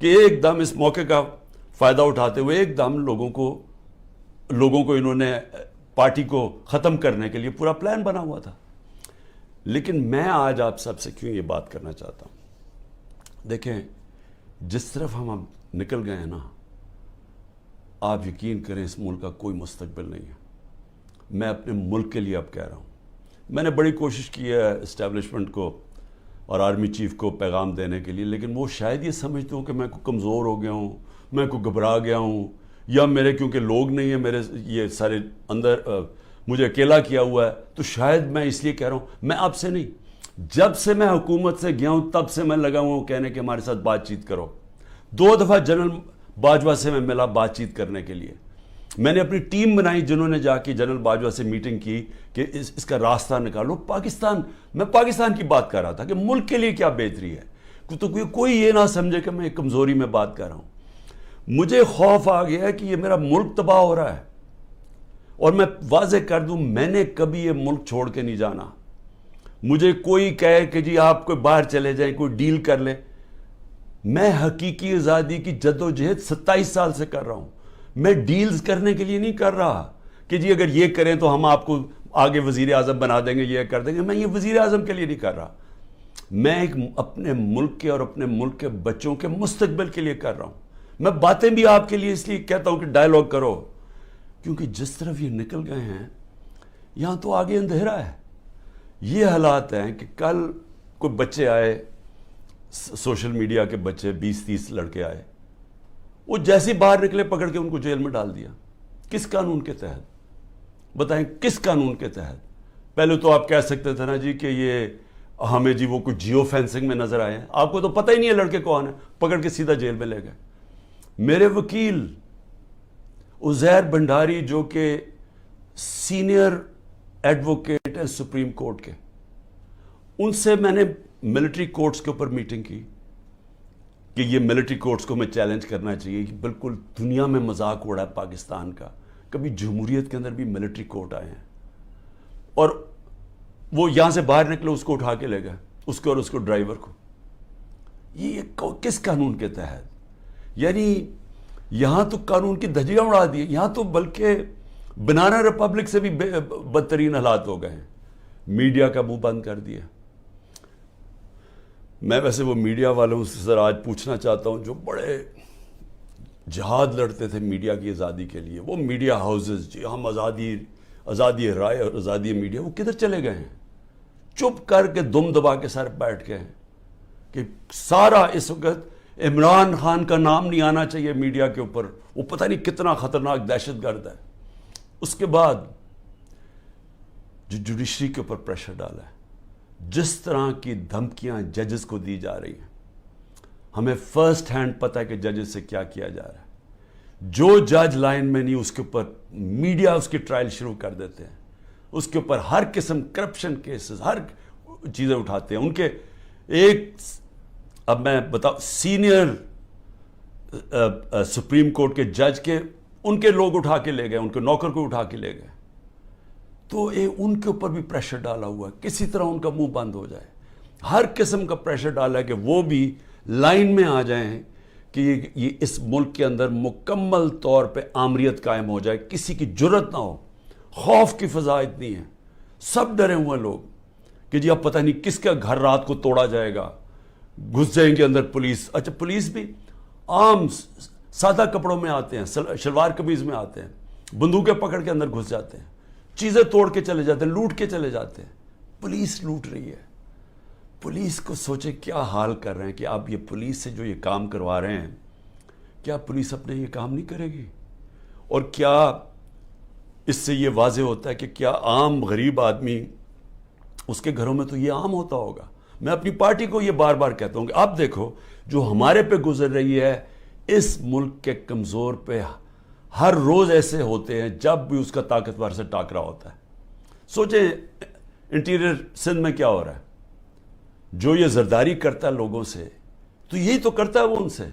کہ ایک دم اس موقع کا فائدہ اٹھاتے ہوئے ایک دم لوگوں کو انہوں نے پارٹی کو ختم کرنے کے لیے پورا پلان بنا ہوا تھا. لیکن میں آج آپ سب سے کیوں یہ بات کرنا چاہتا ہوں؟ دیکھیں جس طرف ہم اب نکل گئے ہیں نا، آپ یقین کریں اس ملک کا کوئی مستقبل نہیں ہے. میں اپنے ملک کے لیے اب کہہ رہا ہوں. میں نے بڑی کوشش کی ہے اسٹیبلشمنٹ کو اور آرمی چیف کو پیغام دینے کے لیے، لیکن وہ شاید یہ سمجھتے ہوں کہ میں کو کمزور ہو گیا ہوں، میں کو گھبرا گیا ہوں، یا میرے کیونکہ لوگ نہیں ہیں میرے یہ سارے اندر مجھے اکیلا کیا ہوا ہے، تو شاید میں اس لیے کہہ رہا ہوں. میں آپ سے نہیں، جب سے میں حکومت سے گیا ہوں تب سے میں لگا ہوں کہنے کہ ہمارے ساتھ بات چیت کرو. 2 دفعہ جنرل باجوہ سے میں ملا بات چیت کرنے کے لیے. میں نے اپنی ٹیم بنائی جنہوں نے جا کے جنرل باجوہ سے میٹنگ کی کہ اس کا راستہ نکالو. میں پاکستان کی بات کر رہا تھا کہ ملک کے لیے کیا بہتری ہے، تو کوئی یہ نہ سمجھے کہ میں کمزوری میں بات کر رہا ہوں. مجھے خوف آ گیا ہے کہ یہ میرا ملک تباہ ہو رہا ہے. اور میں واضح کر دوں، میں نے کبھی یہ ملک چھوڑ کے نہیں جانا. مجھے کوئی کہے کہ جی آپ کوئی باہر چلے جائیں، کوئی ڈیل کر لیں، میں حقیقی آزادی کی جدوجہد 27 سال سے کر رہا ہوں. میں ڈیلز کرنے کے لیے نہیں کر رہا کہ جی اگر یہ کریں تو ہم آپ کو آگے وزیر اعظم بنا دیں گے، یہ کر دیں گے. میں یہ وزیر اعظم کے لیے نہیں کر رہا. میں اپنے ملک کے اور اپنے ملک کے بچوں کے مستقبل کے لیے کر رہا ہوں. میں باتیں بھی آپ کے لیے اس لیے کہتا ہوں کہ ڈائیلاگ کرو، کیونکہ جس طرف یہ نکل گئے ہیں یہاں تو آگے اندھیرا ہے. یہ حالات ہیں کہ کل کوئی بچے آئے، سوشل میڈیا کے بچے 20-30 لڑکے آئے، وہ جیسے باہر نکلے پکڑ کے ان کو جیل میں ڈال دیا. کس قانون کے تحت؟ بتائیں کس قانون کے تحت؟ پہلے تو آپ کہہ سکتے تھے نا جی کہ یہ ہمیں جی وہ کچھ جیو فینسنگ میں نظر آئے ہیں، آپ کو تو پتہ ہی نہیں ہے لڑکے کون ہیں، پکڑ کے سیدھا جیل میں لے گئے. میرے وکیل عزیر بھنڈاری جو کہ سینئر ایڈوکیٹ ہے سپریم کورٹ کے، ان سے میں نے ملٹری کورٹس کے اوپر میٹنگ کی کہ یہ ملٹری کورٹس کو میں چیلنج کرنا چاہیے کہ بالکل دنیا میں مذاق اڑا ہے پاکستان کا، کبھی جمہوریت کے اندر بھی ملٹری کورٹ آئے ہیں. اور وہ یہاں سے باہر نکلے، اس کو اٹھا کے لے گئے، اس کو اور اس کو ڈرائیور کو. یہ کس قانون کے تحت؟ یعنی یہاں تو قانون کی دھجیاں اڑا دی. یہاں تو بلکہ بنانا ریپبلک سے بھی بدترین حالات ہو گئے ہیں. میڈیا کا منہ بند کر دیا. میں ویسے وہ میڈیا والوں سے ذرا آج پوچھنا چاہتا ہوں جو بڑے جہاد لڑتے تھے میڈیا کی آزادی کے لیے، وہ میڈیا ہاؤسز جی ہم آزادی رائے اور آزادی میڈیا، وہ کدھر چلے گئے ہیں؟ چپ کر کے دم دبا کے سر بیٹھ گئے ہیں کہ سارا اس وقت عمران خان کا نام نہیں آنا چاہیے میڈیا کے اوپر، وہ پتہ نہیں کتنا خطرناک دہشت گرد ہے. اس کے بعد جو جوڈیشری کے اوپر پریشر ڈالا ہے، جس طرح کی دھمکیاں ججز کو دی جا رہی ہیں، ہمیں فرسٹ ہینڈ پتہ ہے کہ ججز سے کیا کیا جا رہا ہے. جو جج لائن میں نہیں اس کے اوپر میڈیا اس کی ٹرائل شروع کر دیتے ہیں، اس کے اوپر ہر قسم کرپشن کیسز ہر چیزیں اٹھاتے ہیں. ان کے ایک اب میں بتاؤں سینئر سپریم کورٹ کے جج کے ان کے لوگ اٹھا کے لے گئے، ان کے نوکر کو اٹھا کے لے گئے. تو ان کے اوپر بھی پریشر ڈالا ہوا ہے کسی طرح ان کا منہ بند ہو جائے. ہر قسم کا پریشر ڈالا ہے کہ وہ بھی لائن میں آ جائیں کہ یہ اس ملک کے اندر مکمل طور پہ آمریت قائم ہو جائے، کسی کی جرت نہ ہو. خوف کی فضا اتنی ہے، سب ڈرے ہوئے لوگ کہ جی اب پتہ نہیں کس کا گھر رات کو توڑا جائے گا. گھس جائیں گے اندر پولیس. اچھا پولیس بھی عام سادہ کپڑوں میں آتے ہیں، شلوار قمیض میں آتے ہیں، بندوقیں پکڑ کے اندر گھس جاتے ہیں، چیزیں توڑ کے چلے جاتے ہیں، لوٹ کے چلے جاتے ہیں. پولیس لوٹ رہی ہے. پولیس کو سوچے کیا حال کر رہے ہیں کہ آپ یہ پولیس سے جو یہ کام کروا رہے ہیں، کیا پولیس اپنے یہ کام نہیں کرے گی؟ اور کیا اس سے یہ واضح ہوتا ہے کہ کیا عام غریب آدمی اس کے گھروں میں تو یہ عام ہوتا ہوگا. میں اپنی پارٹی کو یہ بار بار کہتا ہوں کہ آپ دیکھو جو ہمارے پہ گزر رہی ہے، اس ملک کے کمزور پہ ہر روز ایسے ہوتے ہیں جب بھی اس کا طاقتور سے ٹاکرا ہوتا ہے. سوچیں انٹیریئر سندھ میں کیا ہو رہا ہے. جو یہ زرداری کرتا ہے لوگوں سے، تو یہی تو کرتا ہے وہ ان سے،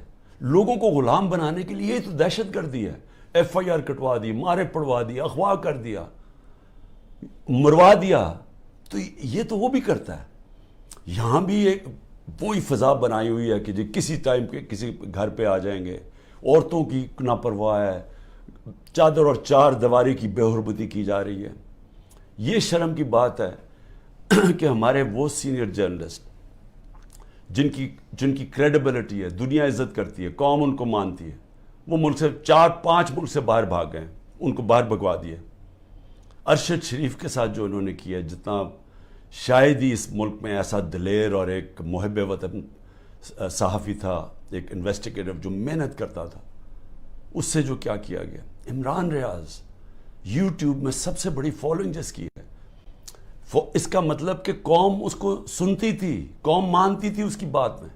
لوگوں کو غلام بنانے کے لیے. یہی تو دہشت گردی ہے. FIR کٹوا دی، مارے پڑوا دی، اغوا کر دیا، مروا دیا. تو یہ تو وہ بھی کرتا ہے. یہاں بھی ایک وہی فضا بنائی ہوئی ہے کہ جی کسی ٹائم کے کسی گھر پہ آ جائیں گے. عورتوں کی لاپرواہ ہے, چادر اور چار دیواری کی بے حرمتی کی جا رہی ہے. یہ شرم کی بات ہے کہ ہمارے وہ سینئر جرنلسٹ جن کی کریڈیبلٹی ہے, دنیا عزت کرتی ہے, قوم ان کو مانتی ہے, وہ ملک سے 4-5 ملک سے باہر بھاگ گئے, ان کو باہر بھگوا دیا. ارشد شریف کے ساتھ جو انہوں نے کیا, جتنا شاید ہی اس ملک میں ایسا دلیر اور ایک محب وطن صحافی تھا, ایک انویسٹیگیٹر جو محنت کرتا تھا, اس سے جو کیا کیا گیا. عمران ریاض یوٹیوب میں سب سے بڑی فالوئنگ جس کی ہے, اس کا مطلب کہ قوم اس کو سنتی تھی, قوم مانتی تھی اس کی بات میں.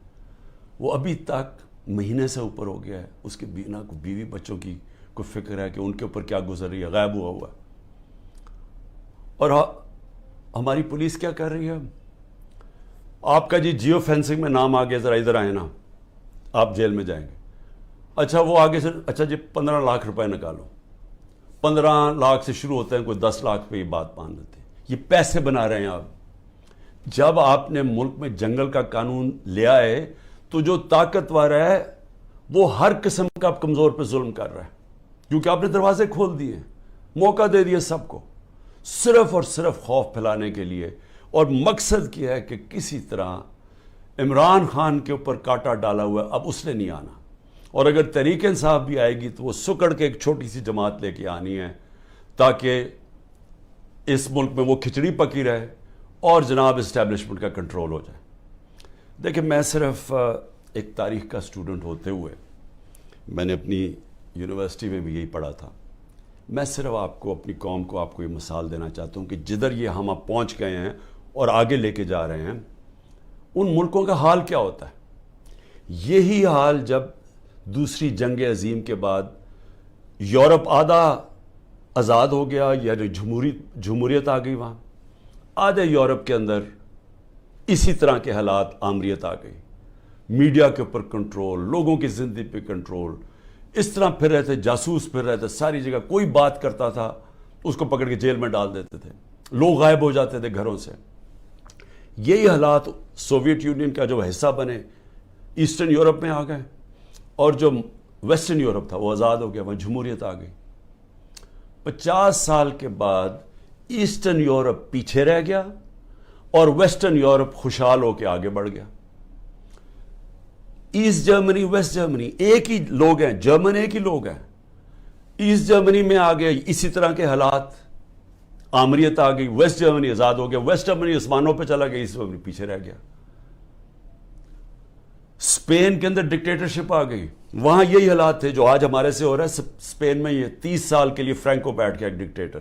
وہ ابھی تک مہینے سے اوپر ہو گیا ہے, اس کے بیوی بچوں کی کو فکر ہے کہ ان کے اوپر کیا گزر رہی ہے, غائب ہوا ہے. اور ہماری پولیس کیا کر رہی ہے, آپ کا جی جیو فینسنگ میں نام آ گیا, ذرا ادھر آئے نا, آپ جیل میں جائیں گے. اچھا وہ آگے سے, اچھا جی 15 لاکھ روپے نکالو. 15 لاکھ سے شروع ہوتے ہیں, کوئی 10 لاکھ پہ یہ بات مان لیتے ہیں. یہ پیسے بنا رہے ہیں آپ. جب آپ نے ملک میں جنگل کا قانون لیا ہے تو جو طاقتور ہے وہ ہر قسم کا کمزور پہ ظلم کر رہا ہے, کیونکہ آپ نے دروازے کھول دیے, موقع دے دیا سب کو, صرف اور صرف خوف پھیلانے کے لیے. اور مقصد کیا ہے کہ کسی طرح عمران خان کے اوپر کانٹا ڈالا ہوا ہے, اب اس نے نہیں آنا. اور اگر تحریک انصاف بھی آئے گی تو وہ سکڑ کے ایک چھوٹی سی جماعت لے کے آنی ہے, تاکہ اس ملک میں وہ کھچڑی پکی رہے اور جناب اسٹیبلشمنٹ کا کنٹرول ہو جائے. دیکھیں, میں صرف ایک تاریخ کا اسٹوڈنٹ ہوتے ہوئے, میں نے اپنی یونیورسٹی میں بھی یہی پڑھا تھا, میں صرف آپ کو, اپنی قوم کو, آپ کو یہ مثال دینا چاہتا ہوں کہ جدھر یہ ہم اب پہنچ گئے ہیں اور آگے لے کے جا رہے ہیں, ان ملکوں کا حال کیا ہوتا ہے. یہی حال جب دوسری جنگ عظیم کے بعد یورپ آدھا آزاد ہو گیا, یعنی جمہوریت آ گئی, وہاں آدھے یورپ کے اندر اسی طرح کے حالات, آمریت آ گئی, میڈیا کے اوپر کنٹرول, لوگوں کی زندگی پہ کنٹرول, اس طرح پھر رہے تھے, جاسوس پھر رہے تھے ساری جگہ. کوئی بات کرتا تھا اس کو پکڑ کے جیل میں ڈال دیتے تھے, لوگ غائب ہو جاتے تھے گھروں سے. یہی حالات سوویت یونین کا جو حصہ بنے ایسٹرن یورپ میں آ گئے, اور جو ویسٹرن یورپ تھا وہ آزاد ہو گیا, وہاں جمہوریت آ گئی. 50 سال کے بعد ایسٹرن یورپ پیچھے رہ گیا اور ویسٹرن یورپ خوشحال ہو کے آگے بڑھ گیا. ایسٹ جرمنی, ویسٹ جرمنی ایک ہی لوگ ہیں, جرمن ایک ہی لوگ ہیں. ایسٹ جرمنی میں آ گئے اسی طرح کے حالات, آمریت آ گئی, ویسٹ جرمنی آزاد ہو گیا, ویسٹ جرمنی آسمانوں پہ چلا گیا, ایسٹ جرمنی پیچھے رہ گیا. اسپین کے اندر ڈکٹیٹرشپ آ گئی, وہاں یہی حالات تھے جو آج ہمارے سے ہو رہا ہے. اسپین میں یہ 30 سال کے لیے فرینکو بیٹھ گیا ایک ڈکٹیٹر.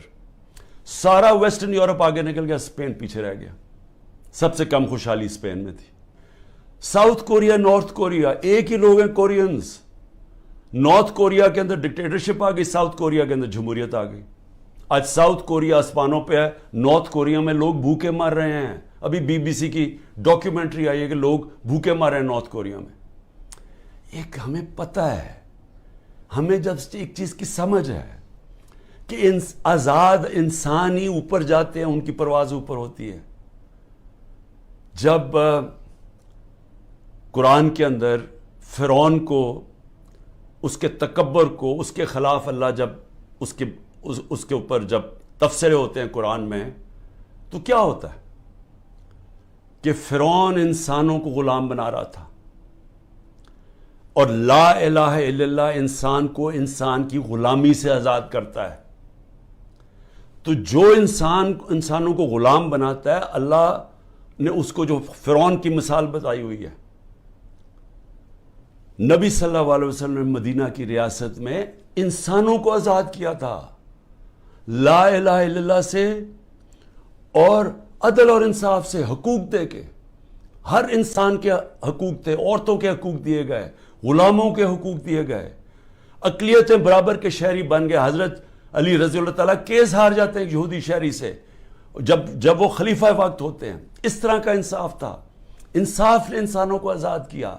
سارا ویسٹرن یورپ آگے نکل گیا, اسپین پیچھے رہ گیا. سب سے کم خوشحالی اسپین میں تھی. ساؤتھ کوریا, نارتھ کوریا ایک ہی لوگ ہیں, کورینز. نارتھ کوریا کے اندر ڈکٹیٹرشپ آ گئی, ساؤتھ کوریا کے اندر جمہوریت آ گئی. آج ساؤتھ کوریا آسمانوں پہ ہے, نارتھ کوریا میں لوگ بھوکے مر رہے ہیں. ابھی BBC کی ڈاکیومنٹری آئی ہے کہ لوگ بھوکے مر رہے ہیں نارتھ کوریا میں. ایک ہمیں پتہ ہے, ہمیں جب ایک چیز کی سمجھ ہے کہ آزاد انسان ہی اوپر جاتے ہیں, ان کی پرواز اوپر ہوتی ہے. جب قرآن کے اندر فرعون کو, اس کے تکبر کو, اس کے خلاف اللہ جب اس کے اوپر جب تبصرے ہوتے ہیں قرآن میں, تو کیا ہوتا ہے کہ فرعون انسانوں کو غلام بنا رہا تھا, اور لا الہ الا اللہ انسان کو انسان کی غلامی سے آزاد کرتا ہے. تو جو انسانوں کو غلام بناتا ہے, اللہ نے اس کو جو فرعون کی مثال بتائی ہوئی ہے. نبی صلی اللہ علیہ وسلم نے مدینہ کی ریاست میں انسانوں کو آزاد کیا تھا لا الہ الا اللہ سے, اور عدل اور انصاف سے, حقوق دے کے. ہر انسان کے حقوق تھے, عورتوں کے حقوق دیے گئے, غلاموں کے حقوق دیے گئے, اقلیتیں برابر کے شہری بن گئے. حضرت علی رضی اللہ تعالیٰ کیس ہار جاتے ہیں یہودی شہری سے جب وہ خلیفہ وقت ہوتے ہیں. اس طرح کا انصاف تھا. انصاف نے انسانوں کو آزاد کیا,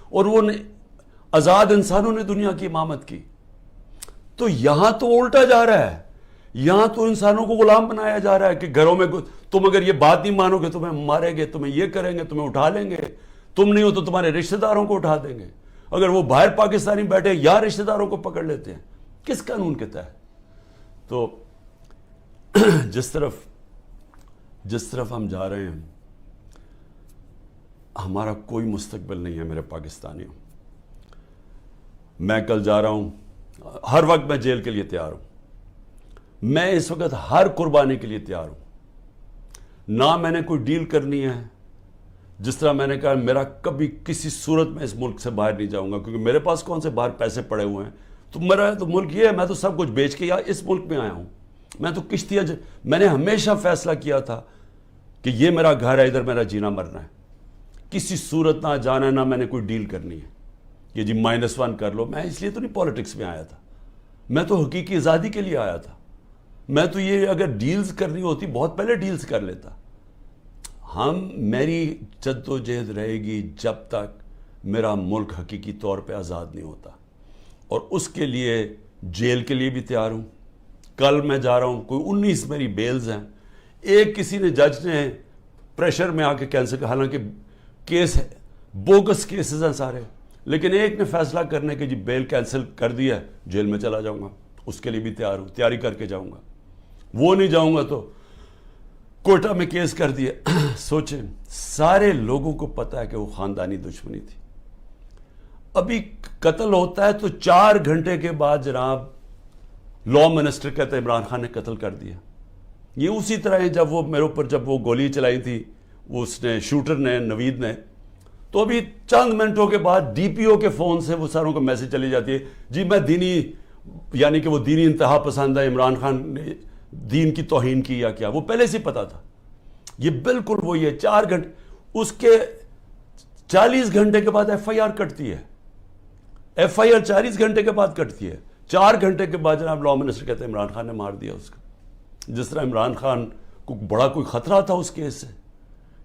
اور وہ آزاد انسانوں نے دنیا کی امامت کی. تو یہاں تو الٹا جا رہا ہے, یہاں تو انسانوں کو غلام بنایا جا رہا ہے کہ گھروں میں تم اگر یہ بات نہیں مانو گے تمہیں ماریں گے, تمہیں یہ کریں گے, تمہیں اٹھا لیں گے, تم نہیں ہو تو تمہارے رشتہ داروں کو اٹھا دیں گے. اگر وہ باہر پاکستانی بیٹھے یا رشتہ داروں کو پکڑ لیتے ہیں, کس قانون کے تحت؟ تو جس طرف ہم جا رہے ہیں, ہمارا کوئی مستقبل نہیں ہے میرے پاکستانیوں. میں کل جا رہا ہوں, ہر وقت میں جیل کے لیے تیار ہوں. میں اس وقت ہر قربانی کے لیے تیار ہوں. نہ میں نے کوئی ڈیل کرنی ہے. جس طرح میں نے کہا, میرا کبھی کسی صورت میں اس ملک سے باہر نہیں جاؤں گا, کیونکہ میرے پاس کون سے باہر پیسے پڑے ہوئے ہیں. تو میرا تو ملک یہ ہے, میں تو سب کچھ بیچ کے یا اس ملک میں آیا ہوں. میں تو کشتیاں میں نے ہمیشہ فیصلہ کیا تھا کہ یہ میرا گھر ہے, ادھر میرا جینا مرنا ہے. کسی صورت نہ جانا ہے, نہ میں نے کوئی ڈیل کرنی ہے کہ جی -1 کر لو. میں اس لیے تو نہیں پالیٹکس میں آیا تھا, میں تو حقیقی آزادی کے لیے آیا تھا. میں تو یہ اگر ڈیلز کرنی ہوتی بہت پہلے ڈیلز کر لیتا. میری جد و جہد رہے گی جب تک میرا ملک حقیقی طور پہ آزاد نہیں ہوتا, اور اس کے لیے جیل کے لیے بھی تیار ہوں. کل میں جا رہا ہوں, کوئی 19 میری بیلز ہیں. ایک کسی نے جج نے پریشر میں آ کے کینسل کیا, حالانکہ کیس ہے, بوگس کیسز ہیں سارے, لیکن ایک نے فیصلہ کرنے کے جی بیل کینسل کر دیا, جیل میں چلا جاؤں گا. اس کے لیے بھی تیار ہوں, تیاری کر کے جاؤں گا. وہ نہیں جاؤں گا تو کوئٹہ میں کیس کر دیا. سوچیں, سارے لوگوں کو پتا ہے کہ وہ خاندانی دشمنی تھی. ابھی قتل ہوتا ہے تو 4 گھنٹے کے بعد جناب لا منسٹر کہتے ہیں عمران خان نے قتل کر دیا. یہ اسی طرح ہے جب وہ میرے اوپر جب وہ گولی چلائی تھی, وہ اس نے شوٹر نے, نوید نے, تو ابھی چند منٹوں کے بعد ڈی پی او کے فون سے وہ ساروں کو میسج چلی جاتی ہے, جی میں دینی, یعنی کہ وہ دینی انتہا پسند ہے, عمران خان نے دین کی توہین کی یا کیا. وہ پہلے سے پتا تھا. یہ بالکل وہی ہے. 4 گھنٹے, اس کے 40 گھنٹے کے بعد ایف آئی آر کٹتی ہے. ایف آئی آر 40 گھنٹے کے بعد کٹتی ہے. 4 گھنٹے کے بعد جناب لا منسٹر کہتے ہیں عمران خان نے مار دیا اس کو. جس طرح عمران خان کو بڑا کوئی خطرہ تھا اس کیس سے,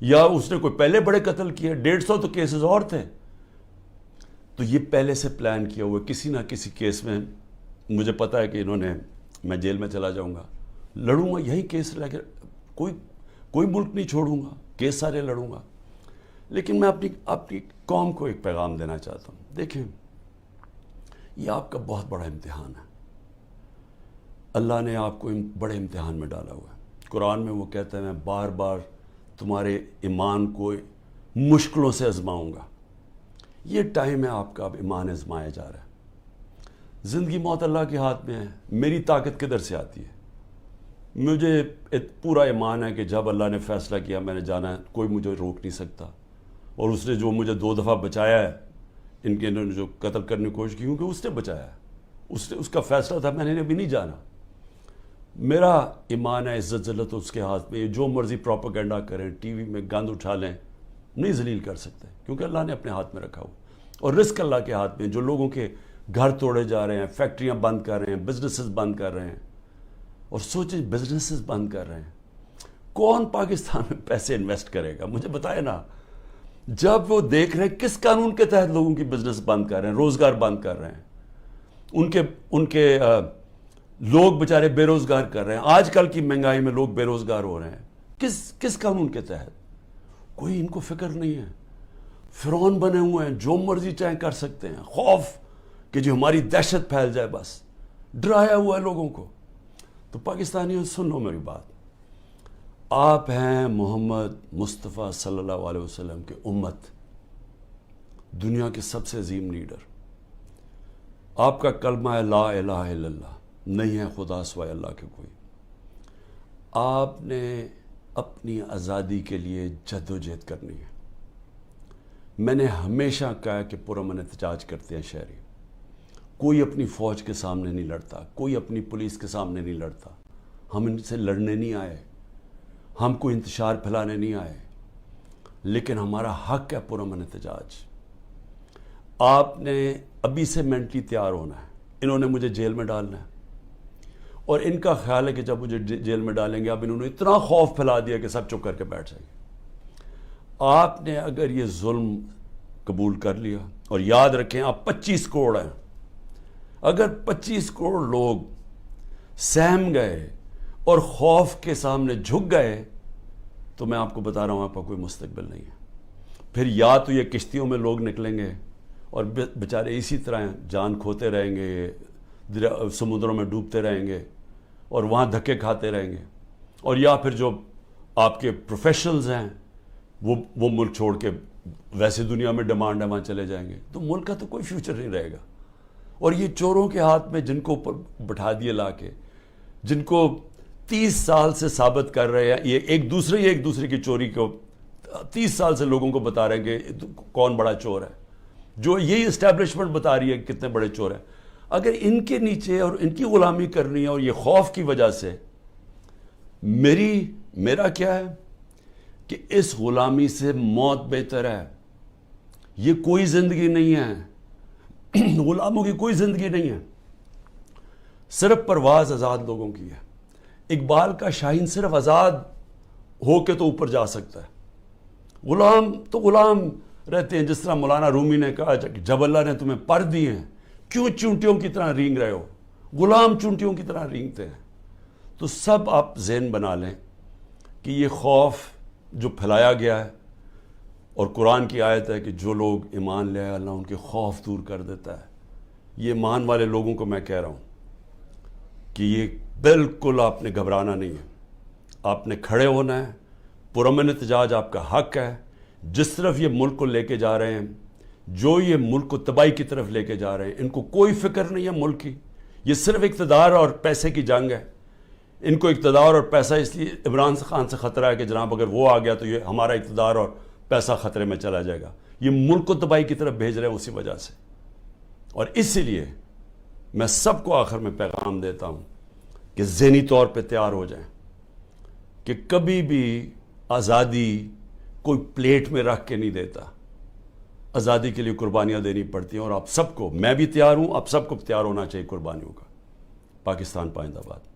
یا اس نے کوئی پہلے بڑے قتل کیے, 150 تو کیسز اور تھے. تو یہ پہلے سے پلان کیا ہوا, کسی نہ کسی کیس میں مجھے پتا ہے کہ انہوں نے, میں جیل میں چلا جاؤں گا, لڑوں گا یہی کیس لے کے, کوئی ملک نہیں چھوڑوں گا, کیس سارے لڑوں گا. لیکن میں اپنی قوم کو ایک پیغام دینا چاہتا ہوں. دیکھیں, یہ آپ کا بہت بڑا امتحان ہے. اللہ نے آپ کو بڑے امتحان میں ڈالا ہوا ہے. قرآن میں وہ کہتا ہے, میں بار بار تمہارے ایمان کو مشکلوں سے آزماؤں گا. یہ ٹائم ہے آپ کا, اب ایمان آزمایا جا رہا ہے. زندگی موت اللہ کے ہاتھ میں ہے. میری طاقت کدھر سے آتی ہے؟ مجھے پورا ایمان ہے کہ جب اللہ نے فیصلہ کیا میں نے جانا ہے, کوئی مجھے روک نہیں سکتا. اور اس نے جو مجھے 2 دفعہ بچایا ہے, ان کے انہوں نے جو قتل کرنے کی کوشش کی, کیونکہ اس نے بچایا ہے, اس کا فیصلہ تھا, میں نے ابھی نہیں جانا. میرا ایمان ہے, عزت ذلت اس کے ہاتھ میں. جو مرضی پروپیگنڈا کریں, ٹی وی میں گند اٹھا لیں, نہیں ذلیل کر سکتے, کیونکہ اللہ نے اپنے ہاتھ میں رکھا ہوا. اور رزق اللہ کے ہاتھ میں. جو لوگوں کے گھر توڑے جا رہے ہیں, فیکٹریاں بند کر رہے ہیں, بزنسز بند کر رہے ہیں, اور سوچیں بزنسز بند کر رہے ہیں, کون پاکستان میں پیسے انویسٹ کرے گا؟ مجھے بتائے نا. جب وہ دیکھ رہے ہیں کس قانون کے تحت لوگوں کی بزنس بند کر رہے ہیں, روزگار بند کر رہے ہیں, ان کے لوگ بیچارے بے روزگار کر رہے ہیں. آج کل کی مہنگائی میں لوگ بے روزگار ہو رہے ہیں, کس قانون کے تحت؟ کوئی ان کو فکر نہیں ہے. فرعون بنے ہوئے ہیں, جو مرضی چاہیں کر سکتے ہیں. خوف کہ جو ہماری دہشت پھیل جائے, بس ڈرایا ہوا ہے لوگوں کو. تو پاکستانیوں سن لو میری بات. آپ ہیں محمد مصطفیٰ صلی اللہ علیہ وسلم کی امت, دنیا کے سب سے عظیم لیڈر. آپ کا کلمہ ہے لا الہ الا اللہ, نہیں ہے خدا سوائے اللہ کے کوئی. آپ نے اپنی آزادی کے لیے جد و جہد کرنی ہے. میں نے ہمیشہ کہا کہ پرامن احتجاج کرتے ہیں شہری. کوئی اپنی فوج کے سامنے نہیں لڑتا, کوئی اپنی پولیس کے سامنے نہیں لڑتا. ہم ان سے لڑنے نہیں آئے, ہم کوئی انتشار پھیلانے نہیں آئے, لیکن ہمارا حق ہے پرامن احتجاج. آپ نے ابھی سے مینٹلی تیار ہونا ہے. انہوں نے مجھے جیل میں ڈالنا ہے, اور ان کا خیال ہے کہ جب مجھے جیل میں ڈالیں گے, اب انہوں نے اتنا خوف پھیلا دیا کہ سب چپ کر کے بیٹھ جائیں گے. آپ نے اگر یہ ظلم قبول کر لیا, اور یاد رکھیں آپ 25 کروڑ ہیں, اگر 25 کروڑ لوگ سہم گئے اور خوف کے سامنے جھک گئے, تو میں آپ کو بتا رہا ہوں آپ کا کوئی مستقبل نہیں ہے. پھر یا تو یہ کشتیوں میں لوگ نکلیں گے اور بیچارے اسی طرح جان کھوتے رہیں گے، سمندروں میں ڈوبتے رہیں گے اور وہاں دھکے کھاتے رہیں گے، اور یا پھر جو آپ کے پروفیشنلز ہیں وہ ملک چھوڑ کے ویسے دنیا میں ڈیمانڈ ہے وہاں چلے جائیں گے، تو ملک کا تو کوئی فیوچر نہیں رہے گا۔ اور یہ چوروں کے ہاتھ میں جن کو اوپر بٹھا دیے لا کے، جن کو 30 سال سے ثابت کر رہے ہیں، یہ ایک دوسرے کی چوری کو 30 سال سے لوگوں کو بتا رہے ہیں کہ کون بڑا چور ہے، جو یہی اسٹیبلشمنٹ بتا رہی ہے کہ کتنے بڑے چور ہیں۔ اگر ان کے نیچے اور ان کی غلامی کرنی ہے اور یہ خوف کی وجہ سے، میرا کیا ہے کہ اس غلامی سے موت بہتر ہے۔ یہ کوئی زندگی نہیں ہے، غلاموں کی کوئی زندگی نہیں ہے، صرف پرواز آزاد لوگوں کی ہے۔ اقبال کا شاہین صرف آزاد ہو کے تو اوپر جا سکتا ہے، غلام تو غلام رہتے ہیں۔ جس طرح مولانا رومی نے کہا کہ جب اللہ نے تمہیں پر دیے ہیں کیوں چونٹیوں کی طرح رینگ رہے ہو؟ غلام چونٹیوں کی طرح رینگتے ہیں۔ تو سب آپ ذہن بنا لیں کہ یہ خوف جو پھیلایا گیا ہے، اور قرآن کی آیت ہے کہ جو لوگ ایمان لے آئے اللہ ان کے خوف دور کر دیتا ہے۔ یہ ایمان والے لوگوں کو میں کہہ رہا ہوں کہ یہ بالکل آپ نے گھبرانا نہیں ہے، آپ نے کھڑے ہونا ہے، پرامن احتجاج آپ کا حق ہے۔ جس طرف یہ ملک کو لے کے جا رہے ہیں، جو یہ ملک کو تباہی کی طرف لے کے جا رہے ہیں، ان کو کوئی فکر نہیں ہے ملک کی، یہ صرف اقتدار اور پیسے کی جنگ ہے۔ ان کو اقتدار اور پیسہ اس لیے عمران خان سے خطرہ ہے کہ جناب اگر وہ آ گیا تو یہ ہمارا اقتدار اور پیسہ خطرے میں چلا جائے گا۔ یہ ملک کو تباہی کی طرف بھیج رہے ہیں اسی وجہ سے۔ اور اسی لیے میں سب کو آخر میں پیغام دیتا ہوں کہ ذہنی طور پہ تیار ہو جائیں کہ کبھی بھی آزادی کوئی پلیٹ میں رکھ کے نہیں دیتا، آزادی کے لیے قربانیاں دینی پڑتی ہیں، اور آپ سب کو، میں بھی تیار ہوں، آپ سب کو تیار ہونا چاہیے قربانیوں کا۔ پاکستان پائندہ باد۔